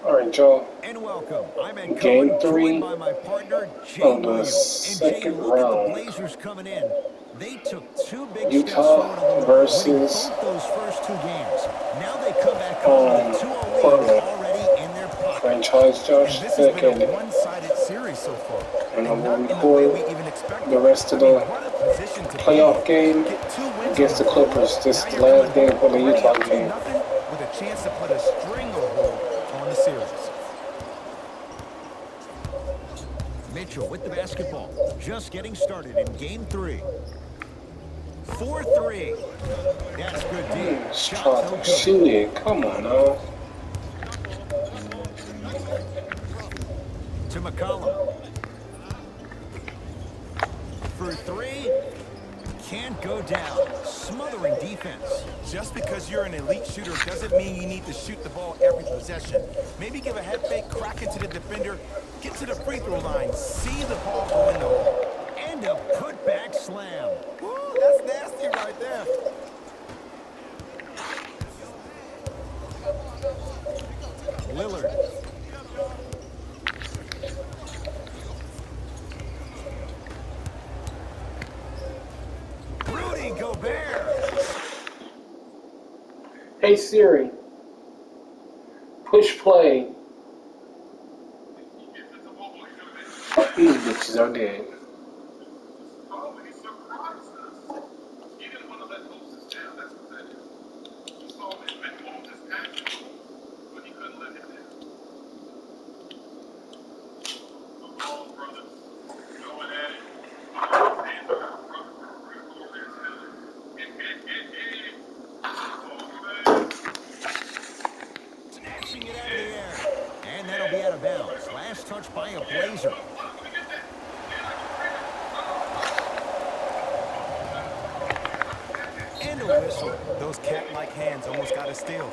All right, Joe. And welcome. I'm Ed Game Cohen, joined three by my partner, Jay of the Williams. And Jay, second look at the round. Blazers coming in. They took two big steps Utah forward on the road, winning versus both those first two games. Now they come back home with a 2-0 lead Portland. already in their pocket. Franchise And Josh this has Pick been a and one-sided series so far, I'm and gonna not in the way record we even expected. the rest I of mean, the what a position to be in. playoff game Get two wins on against the the road. Clippers. This Now is the you're coming last game home for the already Utah up game. 2-0 with a chance to put a stranglehold on the series. Mitchell with the basketball. Just getting started in game three. 4-3. That's good deep. Shot no good. Shoot it. Come on now. To McCollum. For three. Can't go down. Smothering defense. Just because you're an elite shooter doesn't mean you need to shoot the ball every possession. Maybe give a head fake, crack into the defender, get to the free throw line, see the ball go in the hole. And a putback slam. Woo, that's nasty right there. Lillard. Rudy Gobert. Hey Siri, push play. These bitches are dead. Snatching it out of the air. And that'll be out of bounds. Last touch by a Blazer. And a whistle. Those cat-like hands almost got a steal.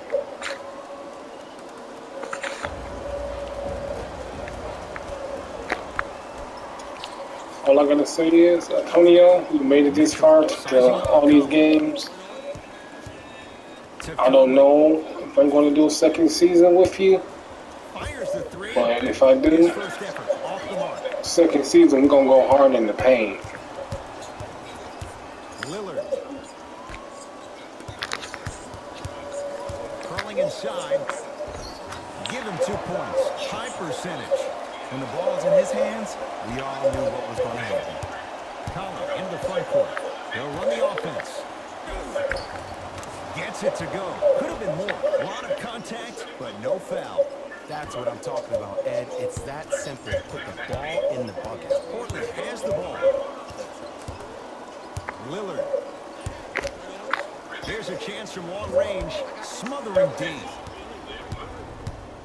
All I gotta say is, Antonio, you made it this far to all these games. I don't know if I'm going to do a second season with you, Fires the three. but if I His do, first effort off the mark. second season, we're going to go hard in the paint. Lillard. Curling inside. Give him 2 points. High percentage. When the ball's in his hands, we all knew what was going to happen. Collin into the front court. They'll run the offense. Gets it to go. Could have been more. A lot of contact, but no foul. That's what I'm talking about, Ed. It's that simple. Put the ball in the bucket. Portland has the ball. Lillard. Here's a chance from long range. Smothering D.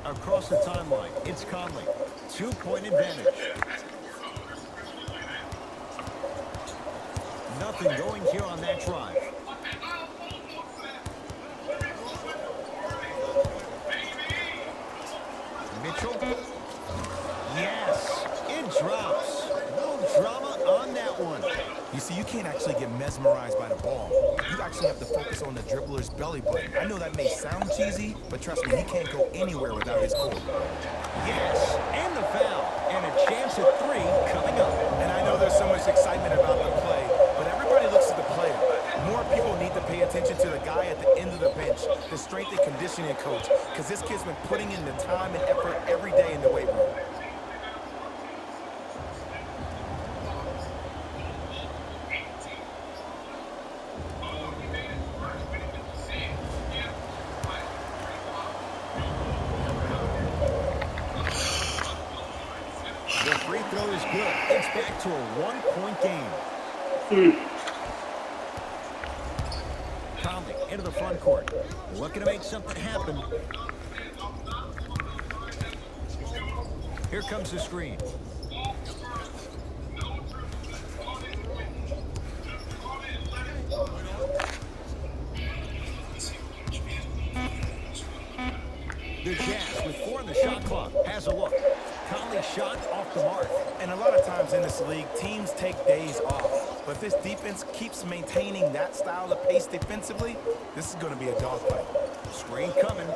Across the timeline, it's Conley. 2-point advantage. Nothing going here on that drive. Mitchell. Yes, it drops. No drama on that one. You see, you can't actually get mesmerized by the ball. You actually have to focus on the dribbler's belly button. I know that may sound cheesy, but trust me, he can't go anywhere without his goal. Yes, and the foul. And a chance at three coming up. And I know there's so much excitement about the play, but everybody looks at the player. More people need to pay attention to the guy at the end of the bench, the strength and conditioning coach, because this kid's been putting in the time and effort every day in the weight room. The free throw is good. It's back to a one-point game. Conley into the front court. Looking to make something happen. Here comes the screen. The Jazz with 4 on the shot clock. Has a look. Conley shot off the mark. And a lot of times in this league, teams take days off. But if this defense keeps maintaining that style of pace defensively, this is going to be a dogfight. Screen coming.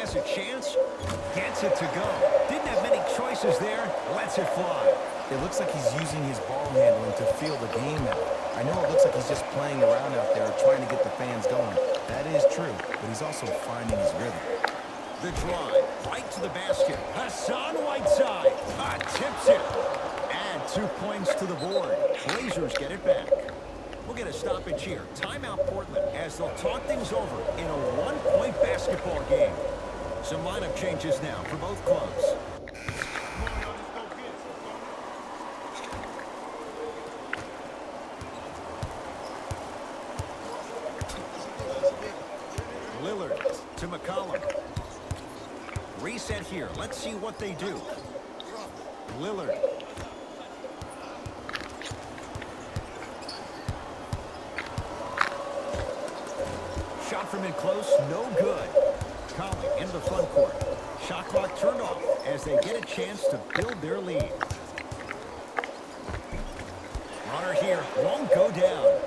has a chance. Gets it to go. Didn't have many choices there. Lets it fly. It looks like he's using his ball handling to feel the game out. I know it looks like he's just playing around out there trying to get the fans going. That is true, but he's also finding his rhythm. The drive, right to the basket. Hassan Whiteside tips it. Add 2 points to the board. Blazers get it back. We'll get a stoppage here. Timeout Portland as they'll talk things over in a one-point basketball game. Some lineup changes now for both clubs. Lillard to McCollum. Reset here. Let's see what they do. Lillard. Shot from in close, no good. Conley into the front court. Shot clock turned off as they get a chance to build their lead. Runner here won't go down.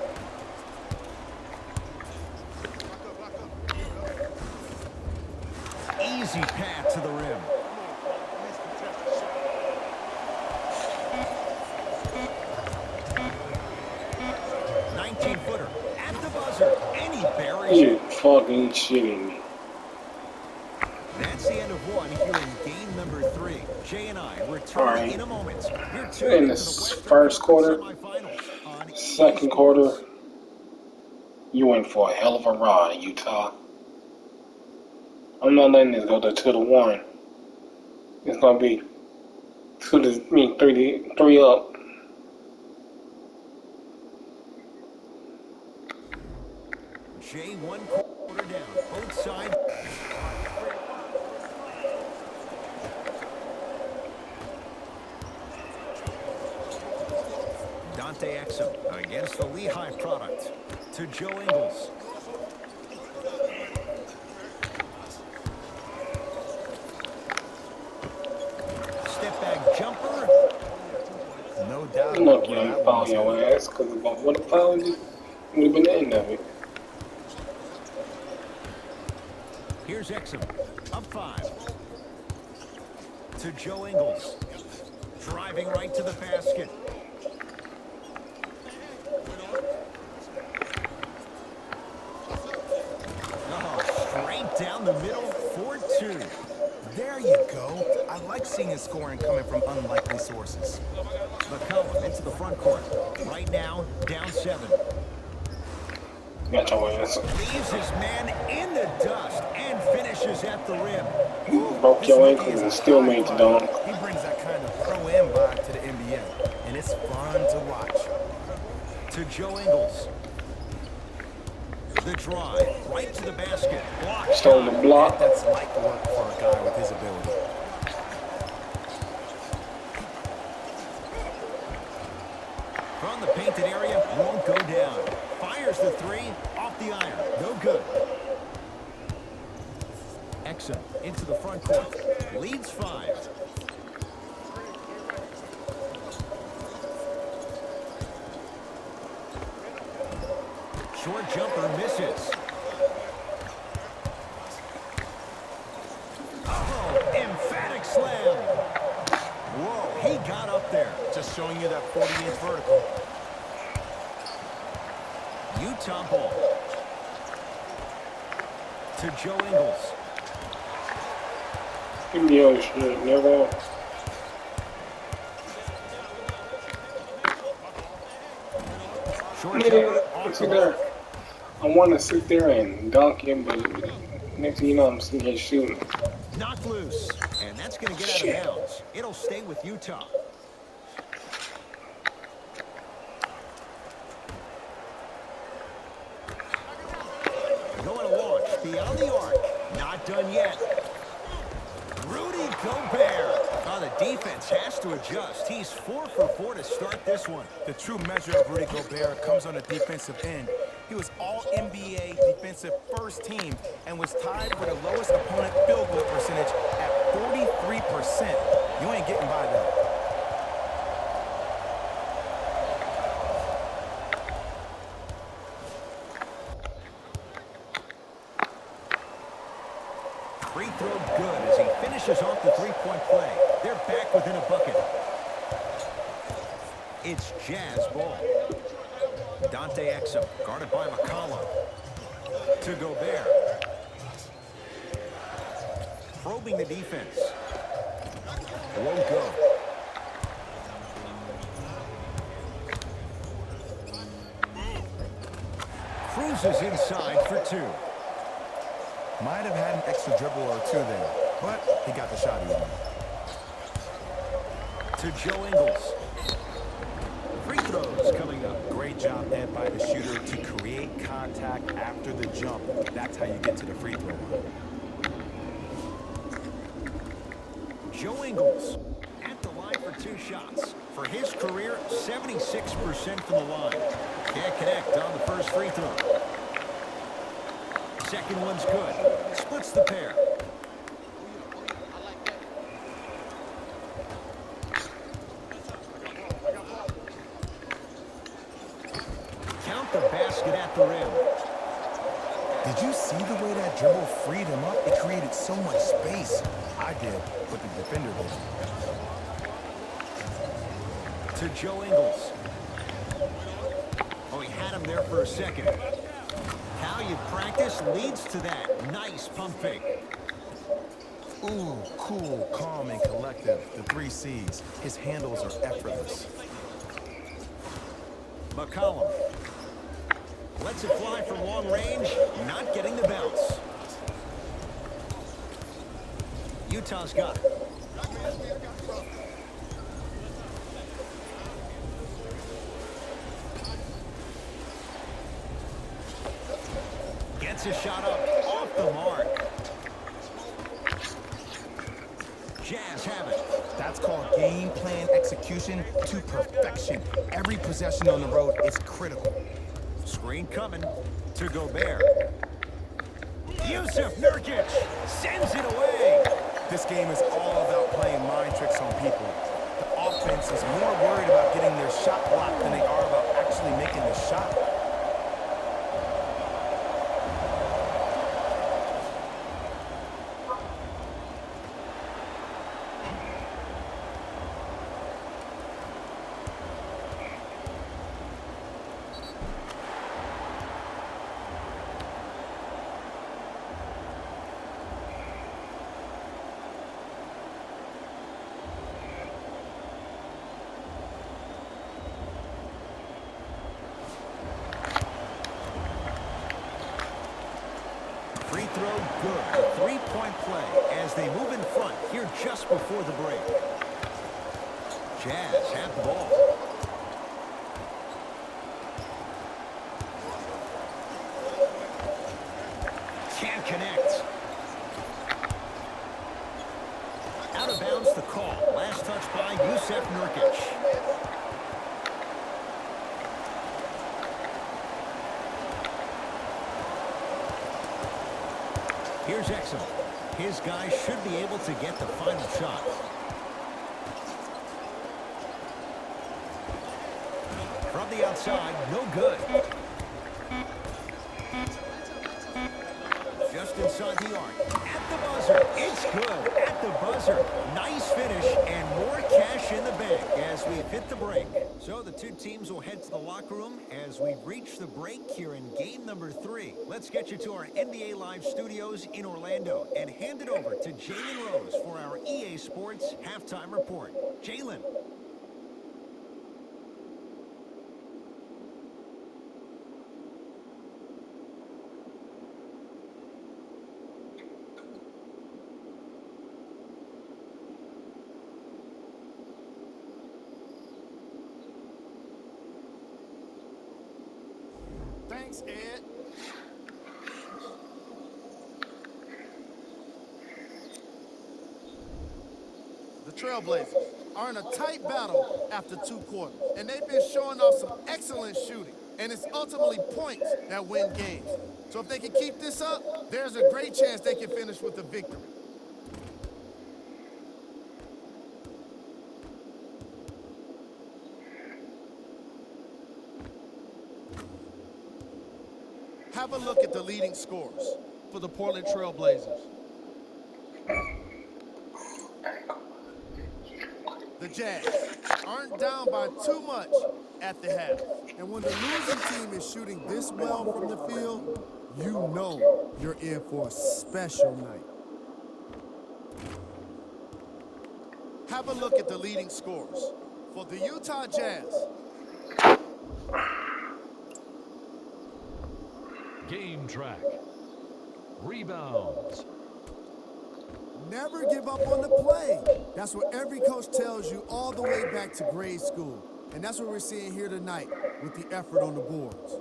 Easy path to the rim. Footer at the buzzer, and he buries You it. fucking shitting me. That's the end of one here in game number 3. Jay and I return in a moment. You're tuned In into the the Western first quarter, semifinals on second quarter, you went for a hell of a ride, Utah. I'm not letting this go to 2-1. It's gonna be 3 up. Jay 1 quarter down. Both sides. Dante Exum against the Lehigh product. To Joe Ingles. Step back jumper. No doubt. I'm not gonna foul your ass, because if I would have fouled you, it would have been the end of it. Here's Exum, up 5. To Joe Ingles. Driving right to the basket. Oh, straight down the middle, 4-2. There you go. I like seeing his scoring coming from unlikely sources. McCollum into the front court. Right now, down 7. Got your ass. Leaves his man in the dust and finishes at the rim. Broke your ankles and still made the dunk. He brings that kind of pro-am vibe to the NBA, and it's fun to watch. To Joe Ingles. The drive, right to the basket. Block. Stole the block. That's light work for a guy with his ability. From the painted area, won't go down. Fires the 3, off the iron. No good. Exum into the front court. Leads 5. Short jumper misses. Oh, emphatic slam. Whoa, he got up there. Just showing you that 40-inch vertical. Utah ball. To Joe Ingles. Give me your shit, never. Short Nigga, jumper off see the there. mark. I want to sit there and dunk him, but next thing you know, I'm sitting here shooting. Knocked loose. And that's going to get Shit. out of bounds. It'll stay with Utah. Going to launch beyond the arc. Not done yet. Rudy Gobert. Oh, the defense has to adjust. He's 4 for 4 to start this one. The true measure of Rudy Gobert comes on the defensive end. He was all-NBA defensive first team and was tied for the lowest opponent field goal percentage at 43%. You ain't getting by that. Free throw good as he finishes off the three-point play. They're back within a bucket. It's Jazz ball. Dante Exum, guarded by McCollum. To Gobert. Probing the defense. Won't go. Cruises inside for two. Might have had an extra dribble or two there, but he got the shot even. To Joe Ingles. Free throws coming up. Great job there by the shooter to create contact after the jump. That's how you get to the free throw line. Joe Ingles at the line for two shots. For his career, 76% from the line. Can't connect on the first free throw. Second one's good. Splits the pair. Count the basket at the rim. Did you see the way that dribble freed him up? It created so much space. I did, but the defender didn't. To Joe Ingles. Oh, he had him there for a second. How you practice leads to that. Nice pump fake. Ooh, cool, calm, and collective. The 3 C's. His handles are effortless. McCollum. Lets it fly from long range. Not getting the bounce. Utah's got it. Gets a shot up. Off the mark. Jazz have it. That's called game plan execution to perfection. Every possession on the road is critical. Screen coming to Gobert. Yusuf Nurkic sends it away. This game is all about playing mind tricks on people. The offense is more worried about getting their shot blocked than they are about actually making the shot. Free throw good. A three-point play as they move in front here just before the break. Jazz have the ball. Can't connect. Out of bounds the call. Last touch by Yusuf Nurkic. Here's Exum. His guys should be able to get the final shot. From the outside, no good. Just inside the arc. At the buzzer, it's good. At the buzzer, nice finish and more cash in the bank as we hit the break. So the two teams will head to the locker room as we reach the break here in game number 3. Let's get you to our NBA Live studios in Orlando and hand it over to Jalen Rose for our EA Sports halftime report. Jalen. Thanks, Ed. The Trailblazers are in a tight battle after 2 quarters, and they've been showing off some excellent shooting, and it's ultimately points that win games. So if they can keep this up, there's a great chance they can finish with a victory. Have a look at the leading scorers for the Portland Trail Blazers. The Jazz aren't down by too much at the half. And when the losing team is shooting this well from the field, you know you're in for a special night. Have a look at the leading scorers. For the Utah Jazz, Game track. Rebounds. never give up on the play. That's what every coach tells you all the way back to grade school. And that's what we're seeing here tonight with the effort on the boards.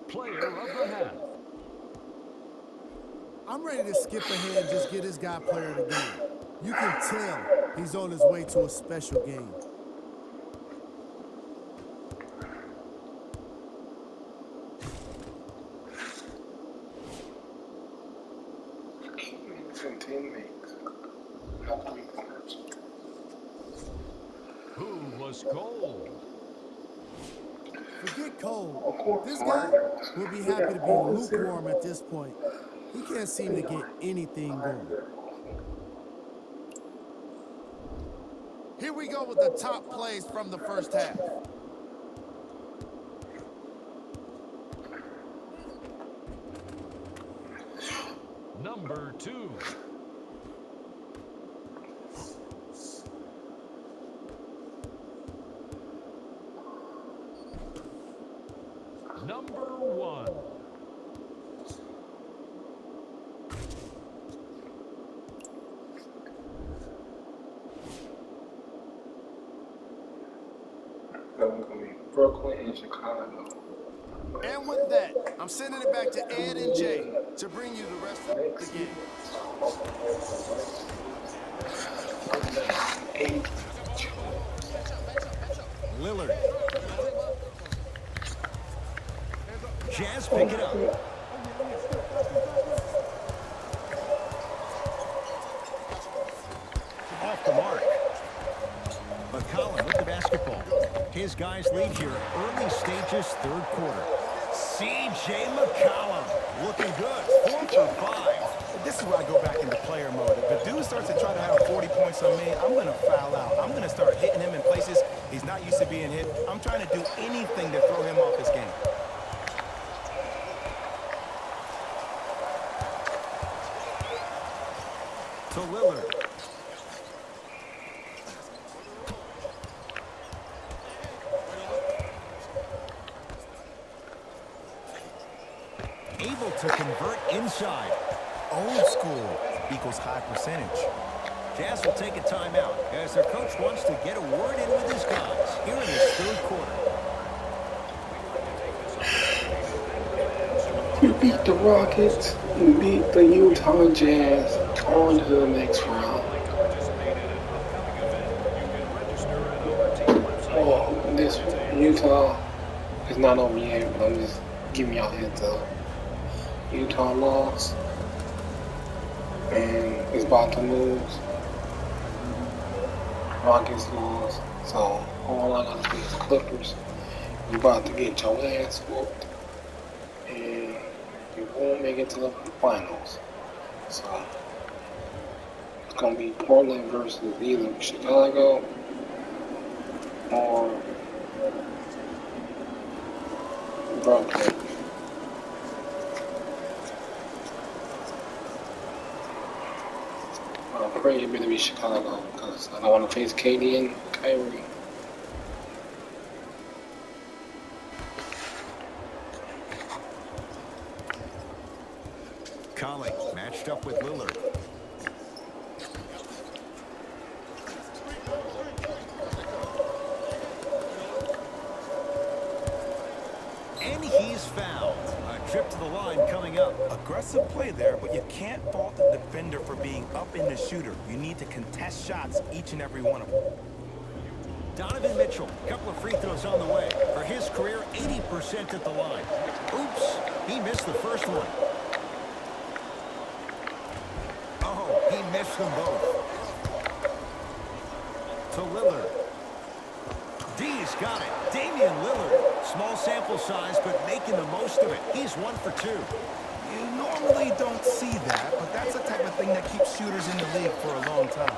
Player of the half. I'm ready to skip ahead and just get this guy player of the game. You can tell he's on his way to a special game. Who was cold? Forget cold. This guy will be happy to be lukewarm at this point. He can't seem to get anything going. Here we go with the top plays from the first half. Number 2. Number 1. Going to be Brooklyn and Chicago. And with that, I'm sending it back to Ed and Jay to bring you the rest of the game. Lillard. Jazz pick it up. Off the mark. McCollum with the basketball. His guys lead here early stages, third quarter. C.J. McCollum looking good. 4 for 5. This is where I go back into player mode. If the dude starts to try to have 40 points on me, I'm going to foul out. I'm going to start hitting him in places he's not used to being hit. I'm trying to do anything to throw him off his game. To Lillard. Able to convert inside. Old school equals high percentage. Jazz will take a timeout as their coach wants to get a word in with his guys here in this third quarter. We beat the Rockets and beat the Utah Jazz on to the next round. Oh, this Utah is not over yet, but I'm just giving y'all a heads up. Utah lost and is about to lose. Rockets lose. So all I gotta do is Clippers. You about to get your ass whooped. And you won't make it to the finals. So it's gonna be Portland versus either Chicago or Brooklyn. I pray it better be Chicago because I don't want to face KD and Kyrie. Conley matched up with Lillard. And he's fouled. A trip to the line coming up. Aggressive play there, but you can't fault the defender for being up in the shooter. You need to contest shots, each and every one of them. Donovan Mitchell, a couple of free throws on the way. For his career, 80% at the line. Oops, he missed the first one. Oh, he missed them both. to Lillard. D's got it. Damian Lillard. Small sample size, but making the most of it. He's 1 for 2. You normally don't see that, but that's the type of thing that keeps shooters in the league for a long time.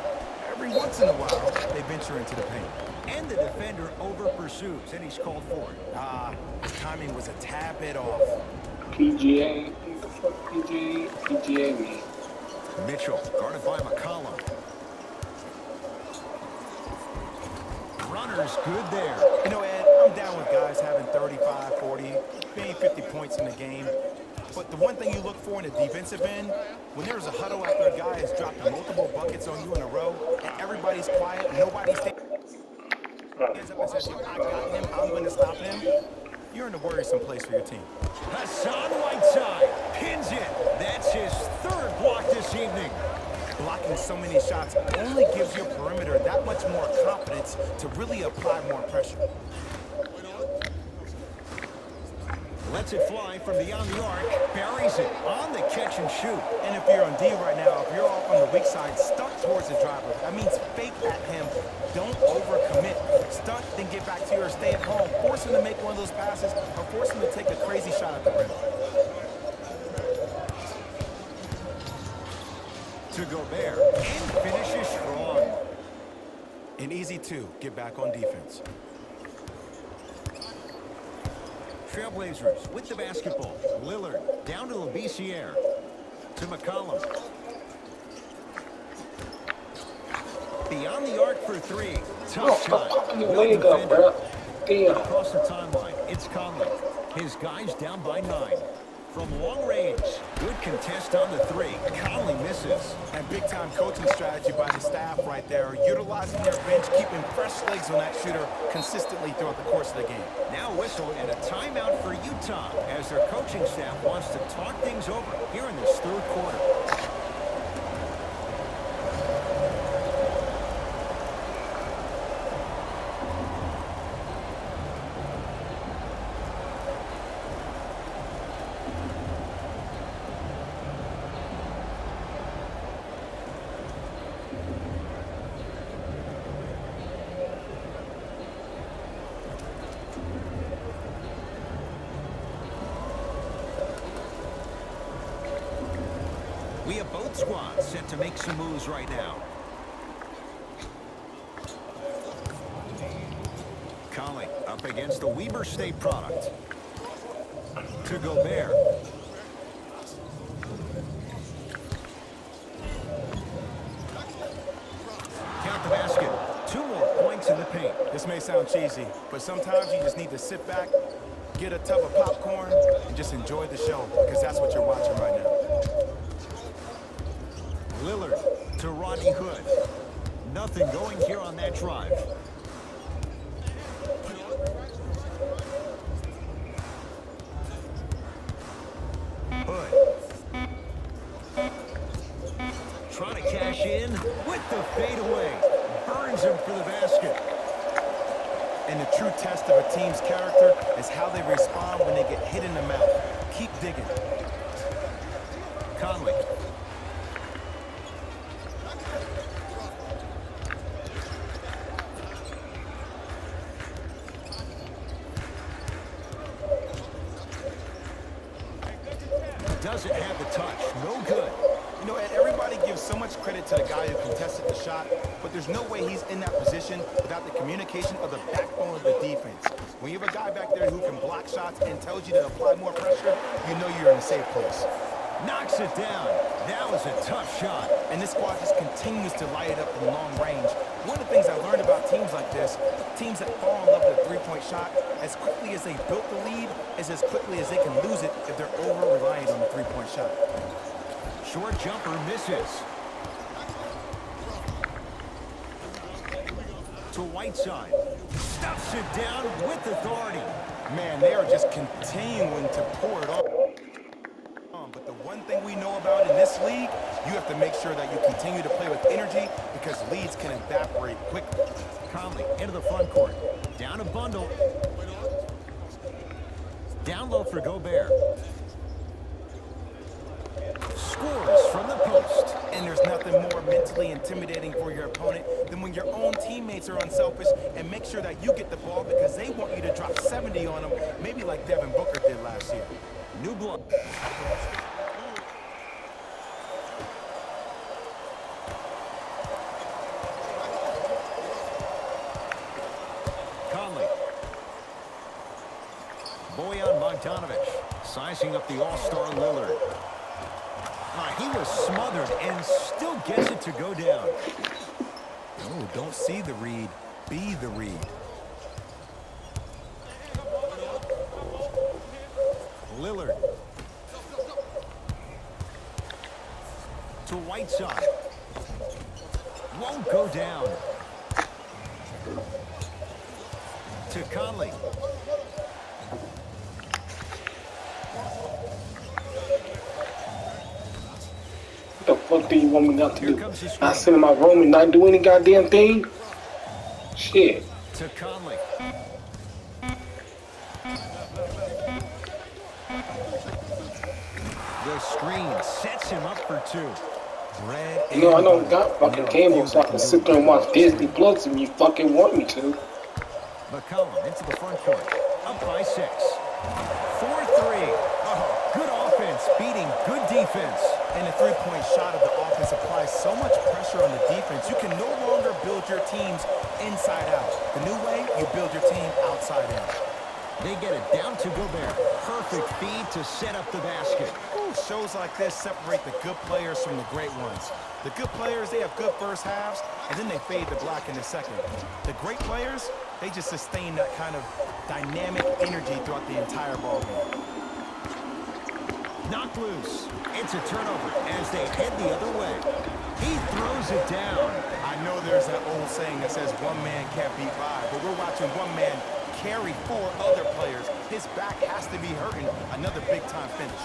Every once in a while, they venture into the paint. And the defender over pursues, and he's called for it. His timing was a tad bit off. PGA. What the fuck PGA? PGA mean? Mitchell, guarded by McCollum. Runner's good there. You know, Ed, I'm down with guys having 35, 40, maybe 50 points in the game. But the one thing you look for in the defensive end, when there's a huddle after a guy has dropped multiple buckets on you in a row, and everybody's quiet, nobody's stands up and says, I got him, I'm going to stop him, you're in a worrisome place for your team. Hassan Whiteside pins it. That's his 3rd block this evening. Blocking so many shots only gives your perimeter that much more confidence to really apply more pressure. Lets it fly from beyond the arc. Buries it on the catch and shoot. And if you're on D right now, if you're off on the weak side, stunt towards the driver. That means fake at him. Don't overcommit. Stunt, then get back to your stay at home. Force him to make one of those passes or force him to take a crazy shot at the rim. To Gobert. And finishes strong. And easy too. Get back on defense. Trailblazers with the basketball. Lillard down to Labissiere. To McCollum. Beyond the arc for 3. Tough shot. Popping your leg up, bro. Damn. Across the timeline, it's Conley. His guys down by 9. From long range, good contest on the 3. Conley misses. And big-time coaching strategy by the staff right there, utilizing their bench, keeping fresh legs on that shooter consistently throughout the course of the game. Now a whistle and a timeout for Utah as their coaching staff wants to talk things over here in this 3rd quarter. We have both squads set to make some moves right now. Conley up against the Weber State product. To Gobert. Count the basket. 2 more points in the paint. This may sound cheesy, but sometimes you just need to sit back, get a tub of popcorn, and just enjoy the show, because that's what you're watching right now. Lillard to Rodney Hood. Nothing going here on that drive. Hood. Trying to cash in with the fadeaway. Burns him for the basket. And the true test of a team's character is how they respond when they get hit in the mouth. Keep digging. Conley. Doesn't have the touch. No good. You know, Ed, everybody gives so much credit to the guy who contested the shot, but there's no way he's in that position without the communication of the backbone of the defense. When you have a guy back there who can block shots and tells you to apply more pressure, you know you're in a safe place. Knocks it down. That was a tough shot. And this squad just continues to light it up from long range. One of the things I learned about teams like this, teams that fall in love with a three-point shot, as quickly as they built the lead, is as quickly as they can lose it if they're over-reliant on the three-point shot. Short jumper misses. To Whiteside. Stuffs it down with authority. Man, they are just continuing to pour it on. But the one thing we know about in this league, you have to make sure that you continue to play with energy because leads can evaporate quickly. Conley into the front court. Down a bundle. Down low for Gobert. Scores from the post. And there's nothing more mentally intimidating for your opponent than when your own team teammates are unselfish and make sure that you get the ball because they want you to drop 70 on them, maybe like Devin Booker did last year. New blood. Conley. Bojan Bogdanovic sizing up the all-star Lillard. He was smothered and still gets it to go down. Oh, don't see the read, be the read. Lillard. To Whiteside. Won't go down. To Conley. What the fuck do you want me not to Here do? comes the screen. Not sit in my room and not do any goddamn thing? Shit. To Conley. The screen sets him up for two. Bread You know, I and don't butter. got fucking cable, so I can sit there and watch Disney Plus if you fucking want me to. McCollum into the front court. Up by 6. 4-3. Oh, good offense beating good defense. And the three-point shot of the offense applies so much pressure on the defense, you can no longer build your teams inside out. The new way, you build your team outside in. They get it down to Gobert. Perfect feed to set up the basket. Ooh, shows like this separate the good players from the great ones. The good players, they have good first halves, and then they fade to black in the second. The great players, they just sustain that kind of dynamic energy throughout the entire ballgame. Knocked loose. It's a turnover as they head the other way. He throws it down. I know there's that old saying that says one man can't beat five, but we're watching one man carry 4 other players. His back has to be hurting. Another big-time finish.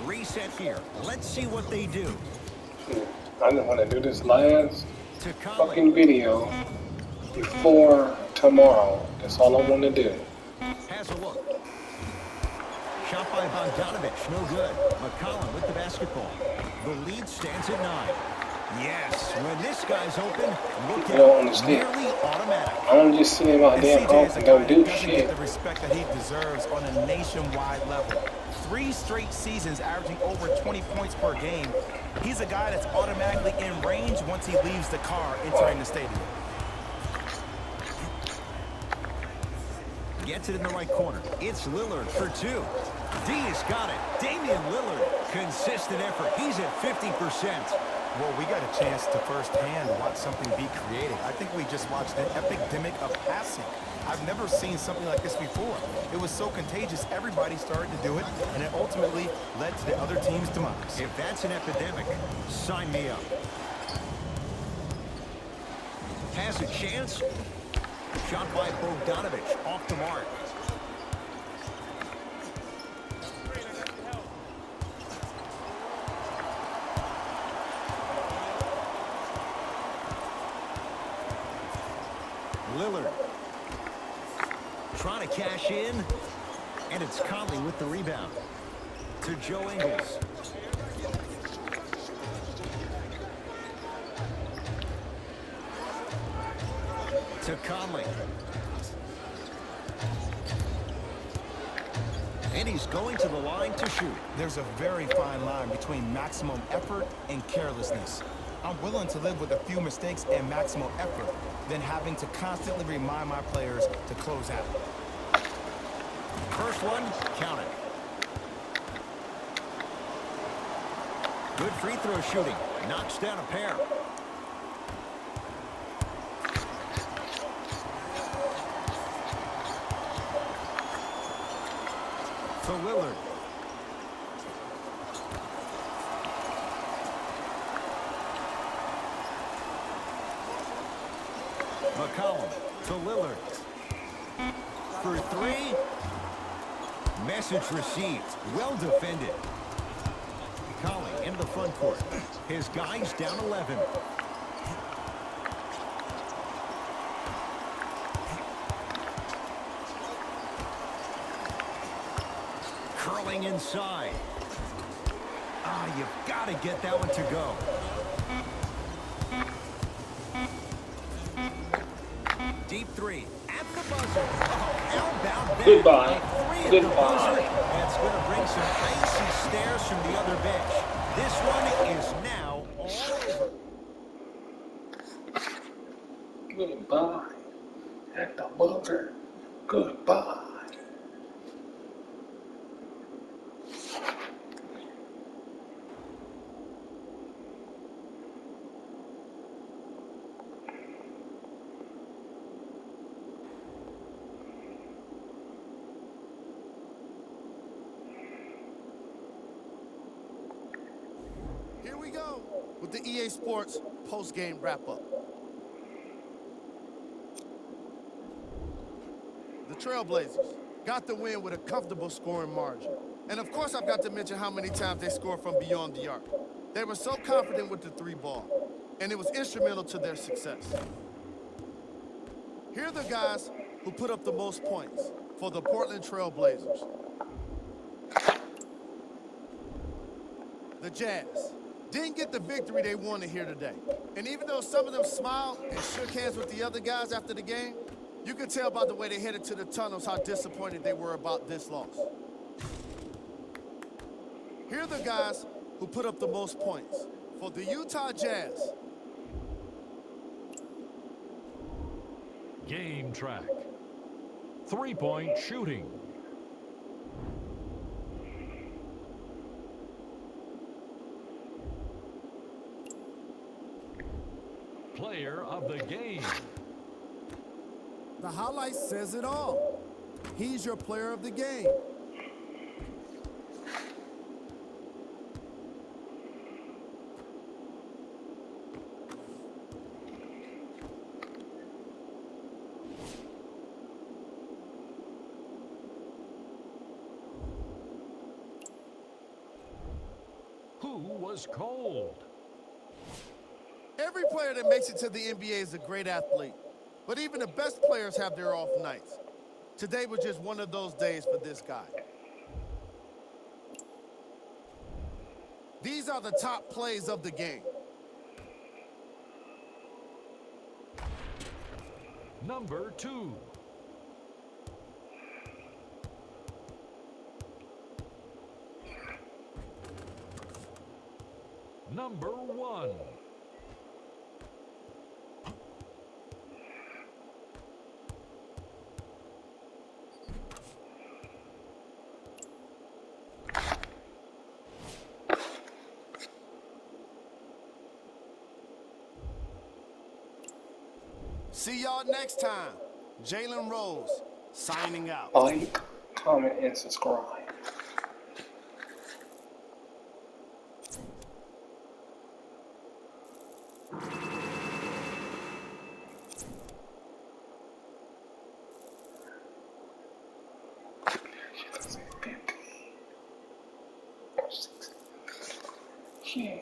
Reset here. Let's see what they do. I just want to do this last To Conley. fucking video before tomorrow. That's all I want to do. Has a look. Shot by Bogdanovic. No good. McCollum with the basketball. The lead stands at 9. Yes, when this guy's open, look You don't out. understand. Nearly automatic. I don't just sit in my And damn CJ house is a and guy don't that do doesn't shit. get the respect that he deserves on a nationwide level. 3 straight seasons averaging over 20 points per game. He's a guy that's automatically in range once he leaves the car entering the stadium. Gets it in the right corner. It's Lillard for 2. D has got it. Damian Lillard. Consistent effort. He's at 50%. Well, we got a chance to firsthand watch something be created. I think we just watched an epidemic of passing. I've never seen something like this before. It was so contagious, everybody started to do it, and it ultimately led to the other team's demise. If that's an epidemic, sign me up. Has a chance. Shot by Bogdanovic. Off the mark. Lillard. Trying to cash in. And it's Conley with the rebound. To Joe Ingles. To Conley. And he's going to the line to shoot. There's a very fine line between maximum effort and carelessness. I'm willing to live with a few mistakes and maximum effort than having to constantly remind my players to close out. First one, count it. Good free throw shooting. Knocks down a pair. To Lillard. McCollum to Lillard. For 3. Message received. Well defended. Conley into the front court. His guys down 11. Curling inside. You've got to get that one to go. Deep three at the buzzer. Oh, how about that? Goodbye. A three at the Goodbye. buzzer. That's going to bring some icy stares from the other bench. This one is now all over. Goodbye. At the buzzer. Goodbye. Here we go with the EA Sports post-game wrap-up. The Trailblazers got the win with a comfortable scoring margin. And of course, I've got to mention how many times they scored from beyond the arc. They were so confident with the three ball, and it was instrumental to their success. Here are the guys who put up the most points for the Portland Trailblazers. The Jazz didn't get the victory they wanted here today. And even though some of them smiled and shook hands with the other guys after the game, you could tell by the way they headed to the tunnels how disappointed they were about this loss. Here are the guys who put up the most points for the Utah Jazz. Game track. 3-point shooting. Player of the game. The highlight says it all. He's your player of the game. Who was cold? Every player that makes it to the NBA is a great athlete. But even the best players have their off nights. Today was just one of those days for this guy. These are the top plays of the game. Number 2. Number 1. See y'all next time. Jalen Rose signing out. Like, comment, and subscribe. Yeah.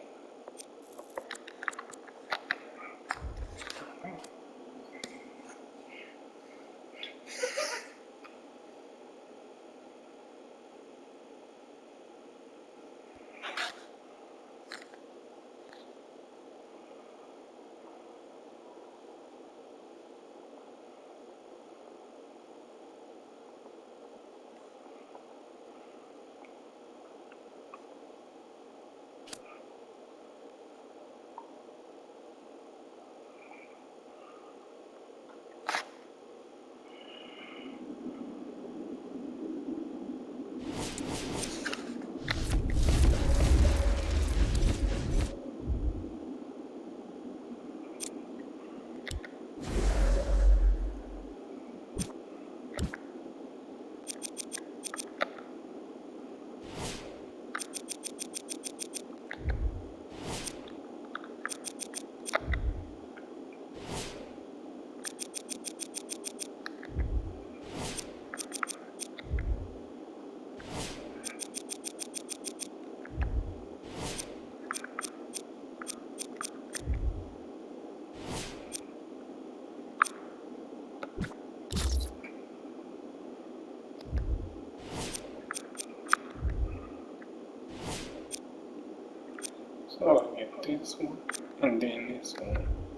this one, and then this one.